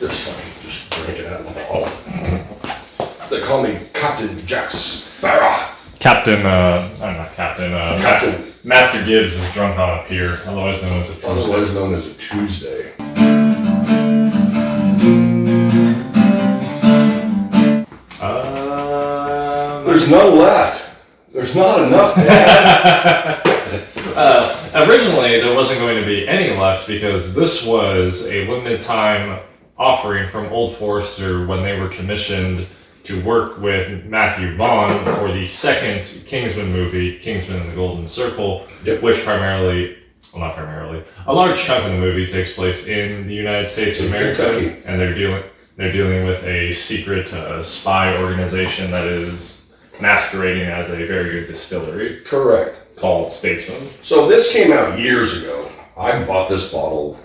It's fine. Just drink it out of the bottle. They call me Captain Jack Sparrow. Captain. Master Gibbs is drunk on a pier, otherwise known as a Tuesday. Otherwise known as a Tuesday. There's none left. There's not enough, Dad. Originally, there wasn't going to be any left because this was a limited time offering from Old Forester when they were commissioned to work with Matthew Vaughn for the second Kingsman movie, Kingsman and the Golden Circle, which a large chunk of the movie takes place in the United States of America, Kentucky. And they're dealing with a secret spy organization that is masquerading as a very good distillery. Correct. Called Statesman. So this came out years ago. I bought this bottle,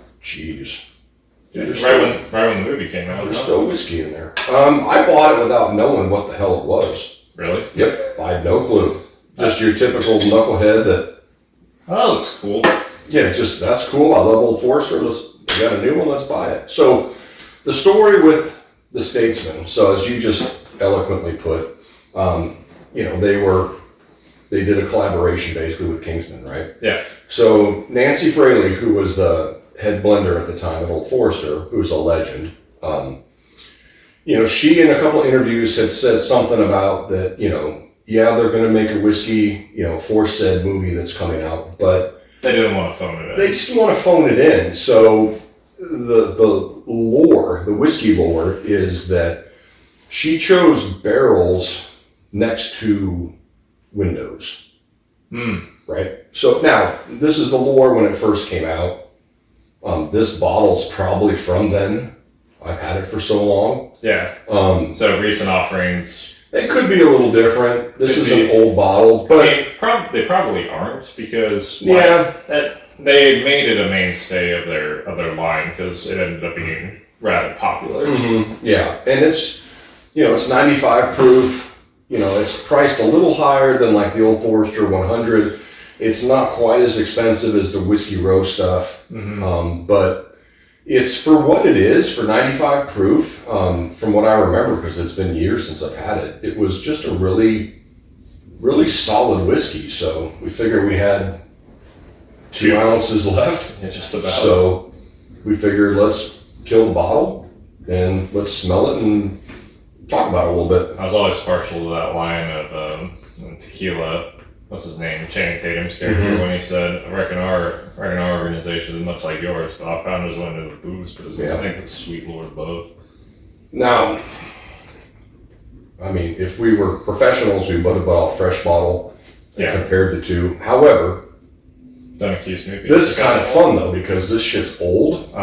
Right when the movie came out. There's still whiskey in there. I bought it without knowing what the hell it was. Really? Yep. I had no clue. Just your typical knucklehead that... Oh, that's cool. Yeah, that's cool. I love Old Forester. We got a new one, let's buy it. So, the story with the Statesman, so as you just eloquently put, they did a collaboration basically with Kingsman, right? Yeah. So Nancy Fraley, who was the head blender at the time at Old Forester, who's a legend, she in a couple of interviews had said something about that, they're going to make a whiskey, for said movie that's coming out, but they didn't want to phone it in. They still want to phone it in. So the whiskey lore is that she chose barrels next to windows. Right? So now, this is the lore when it first came out. This bottle's probably from then. I've had it for so long. Yeah. So recent offerings. It could be a little different. This is an old bottle, but they probably aren't because they made it a mainstay of their line because it ended up being rather popular. Mm-hmm. Yeah, and it's it's 95 proof. It's priced a little higher than like the Old Forester 100. It's not quite as expensive as the Whiskey Row stuff, but it's for what it is, for 95 proof. From what I remember, because it's been years since I've had it, it was just a really, really solid whiskey. So we figured we had 2 ounces left. Yeah, just about. So we figured let's kill the bottle and let's smell it and talk about it a little bit. I was always partial to that line of tequila. What's his name? Channing Tatum's character when he said, "I reckon our organization is much like yours, but our founders went into the booze, but it's like the sweet Lord above." Now, I mean, if we were professionals, we would have bought a fresh bottle and compared the two. However, don't accuse me. This is kind of fun though because this shit's old.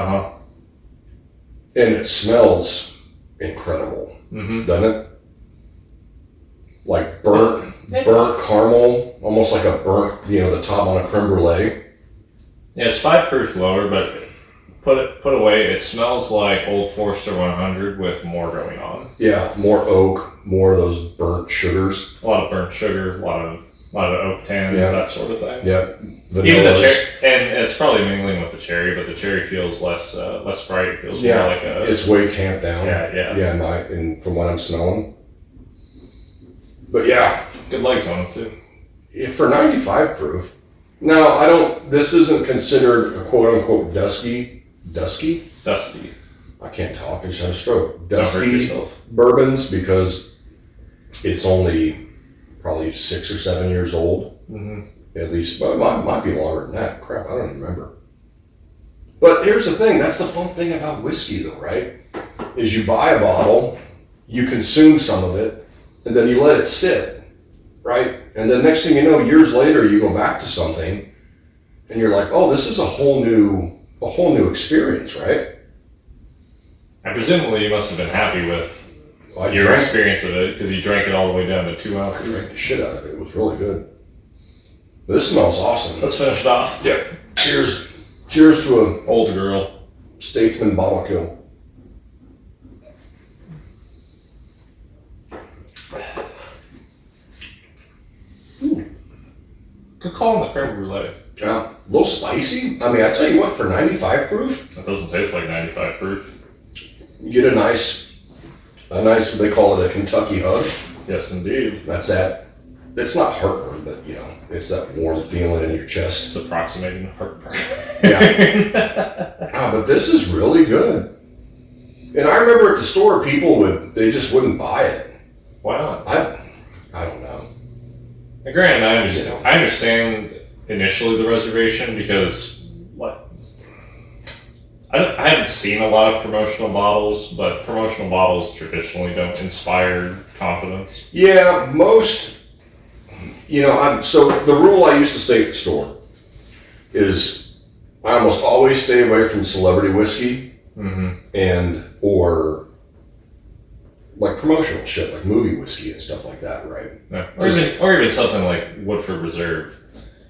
And it smells incredible, doesn't it? Like burnt caramel, almost like a burnt, the top on a creme brulee. Yeah, it's 5 proof lower, but put away, it smells like Old Forester 100 with more going on. Yeah, more oak, more of those burnt sugars. A lot of burnt sugar, a lot of oak tannins, that sort of thing. Yep. Even the cherry, and it's probably mingling with the cherry, but the cherry feels less bright. It feels more like it's way tamped down. Yeah. And from what I'm smelling. But yeah. Good legs on it too. For 95 proof. Now, this isn't considered a quote unquote dusty. I can't talk, I just had a stroke. Dusty bourbons because it's only probably 6 or 7 years old. At least, but it might be longer than that. Crap, I don't even remember. But here's the thing, that's the fun thing about whiskey though, right? Is you buy a bottle, you consume some of it, and then you let it sit, right? And then next thing you know, years later, you go back to something, and you're like, "Oh, this is a whole new experience," right? And presumably, you must have been happy with your experience of it because you drank it all the way down to 2 ounces. I drank the shit out of it. It was really good. This smells awesome. Let's finish it off. Yeah. Cheers to an old girl Statesman bottle kill. Good call on the creme brulee. Yeah, a little spicy. I mean, I tell you what, for 95 proof. That doesn't taste like 95 proof. You get a nice, they call it a Kentucky hug. Yes, indeed. That's that. It's not heartburn, but it's that warm feeling in your chest. It's approximating heartburn. Yeah. But this is really good. And I remember at the store, they just wouldn't buy it. Why not? I don't know. Now, granted, I understand initially the reservation because I haven't seen a lot of promotional bottles, but promotional bottles traditionally don't inspire confidence. Yeah, most. So the rule I used to say at the store is I almost always stay away from celebrity whiskey or like promotional shit, like movie whiskey and stuff like that, right? Yeah. Or even something like Woodford Reserve.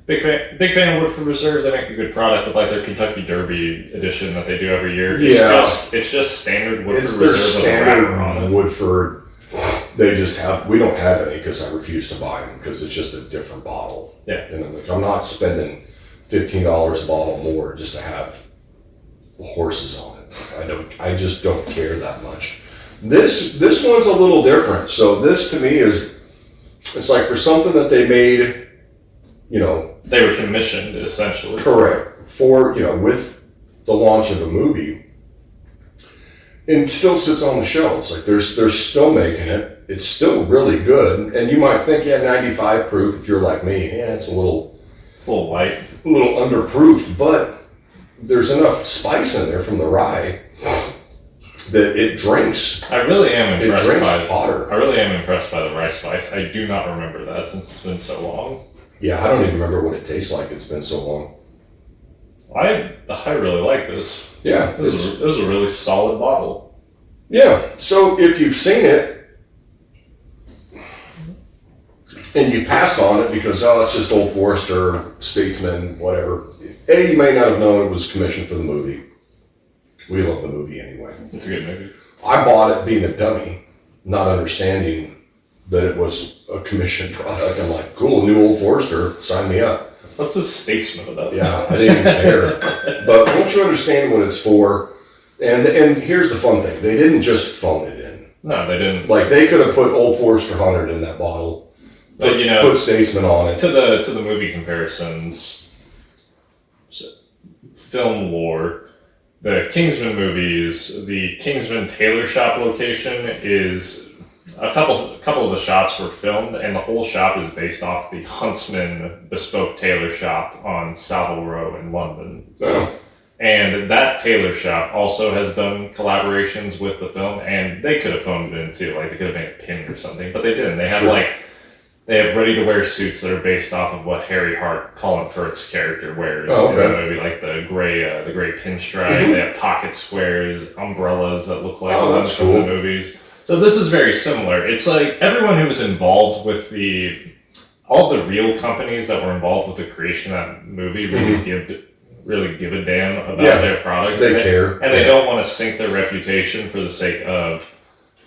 Big fan of Woodford Reserve. They make a good product, but like their Kentucky Derby edition that they do every year. It's just standard Woodford Reserve. It's their standard Woodford. We don't have any because I refuse to buy them because it's just a different bottle. Yeah. And I'm not spending $15 a bottle more just to have horses on it. I just don't care that much. This one's a little different. So this to me it's like for something that they made, they were commissioned essentially. Correct. For, with the launch of the movie. And it still sits on the shelves. Like they're still making it. It's still really good. And you might think, 95 proof if you're like me. Yeah, it's a little light. A little underproofed, but there's enough spice in there from the rye that it drinks. I really am impressed. It drinks hotter. I really am impressed by the rye spice. I do not remember that since it's been so long. Yeah, I don't even remember what it tastes like. It's been so long. I really like this. Yeah. This is a really solid bottle. Yeah. So if you've seen it and you've passed on it because, it's just Old Forester, Statesman, whatever. A, you may not have known it was commissioned for the movie. We love the movie anyway. It's a good movie. I bought it being a dummy, not understanding that it was a commissioned product. I'm like, cool, new Old Forester, sign me up. What's a Statesman about? Yeah, I didn't even care. But once you understand what it's for, and here's the fun thing, they didn't just phone it in. No, they didn't. Like they could have put Old Forester 100 in that bottle, but put Statesman on it. To the movie comparisons, film lore, the Kingsman movies, the Kingsman tailor shop location is. A couple of the shots were filmed, and the whole shop is based off the Huntsman bespoke tailor shop on Savile Row in London. Oh. And that tailor shop also has done collaborations with the film, and they could have phoned it in too. Like they could have made a pin or something, but they didn't. They have they have ready-to-wear suits that are based off of what Harry Hart, Colin Firth's character, wears. Oh, okay. In the movie, like the gray pinstripe. Mm-hmm. They have pocket squares, umbrellas that look like the ones from the movies. So this is very similar. It's like everyone who was involved with all of the real companies that were involved with the creation of that movie really give a damn about their product. They care. And they don't want to sink their reputation for the sake of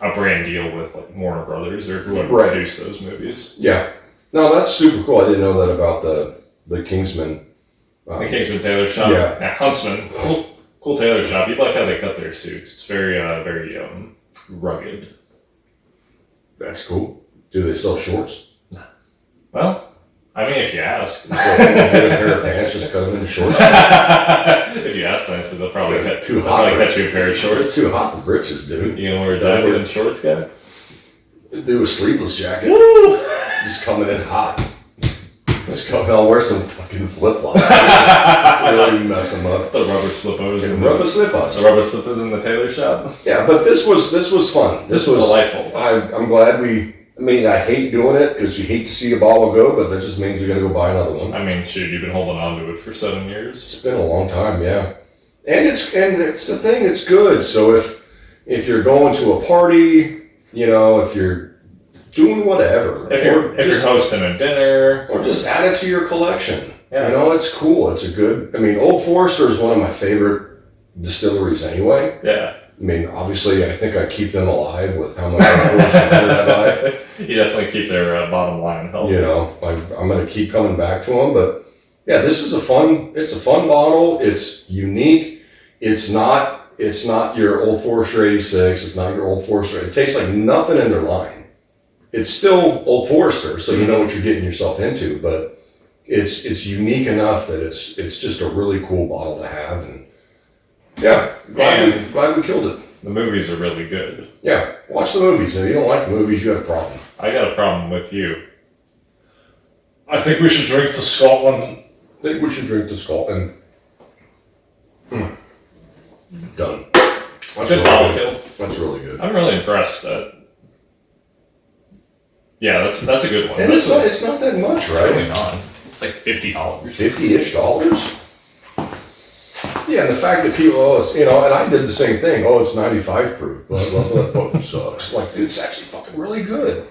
a brand deal with like Warner Brothers or whoever produced those movies. Yeah. No, that's super cool. I didn't know that about the Kingsman. The Kingsman tailor shop. Yeah. Huntsman. Cool tailor shop. You like how they cut their suits. It's very rugged. That's cool. Do they sell shorts? Well, I mean, if you ask. Get a pair of pants, just cut them into shorts. If you ask nicely, they'll probably cut you a pair of shorts. It's too hot for britches, dude. You gonna wear a jacket and shorts, guy? Do a sleeveless jacket. Woo! Just coming in hot. I'll wear some fucking flip-flops. Really mess them up. The rubber slippers. The rubber slippers. The rubber slippers in the tailor shop. Yeah, but this was fun. This was delightful. I'm glad I hate doing it because you hate to see a bottle go, but that just means we got to go buy another one. I mean, shoot, you've been holding on to it for 7 years. It's been a long time, yeah. And it's the thing. It's good. So if you're going to a party, if you're doing whatever, if you're hosting a dinner, or just add it to your collection. Yeah. It's cool. It's a good. Old Forester is one of my favorite distilleries anyway. Yeah. Obviously, I think I keep them alive with how much Old Forester I buy. You definitely keep their bottom line healthy. I'm going to keep coming back to them, but yeah, this is it's a fun bottle. It's unique. It's not it's not your Old Forester 86. It's not your Old Forester. It tastes like nothing in their line. It's still Old Forester, so you know what you're getting yourself into. But it's unique enough that it's just a really cool bottle to have. And yeah, glad we killed it. The movies are really good. Yeah, watch the movies. If you don't like the movies, you got a problem. I got a problem with you. I think we should drink to Scotland. I think we should drink to Scotland. Done. That's Good bottle kill. That's really good. I'm really impressed that. Yeah, that's a good one. And it's not that much, right? Really not. It's like $50. $50-ish. Yeah, and the fact that people, and I did the same thing. Oh, it's 95 proof, but that fucking sucks. Like, dude, it's actually fucking really good.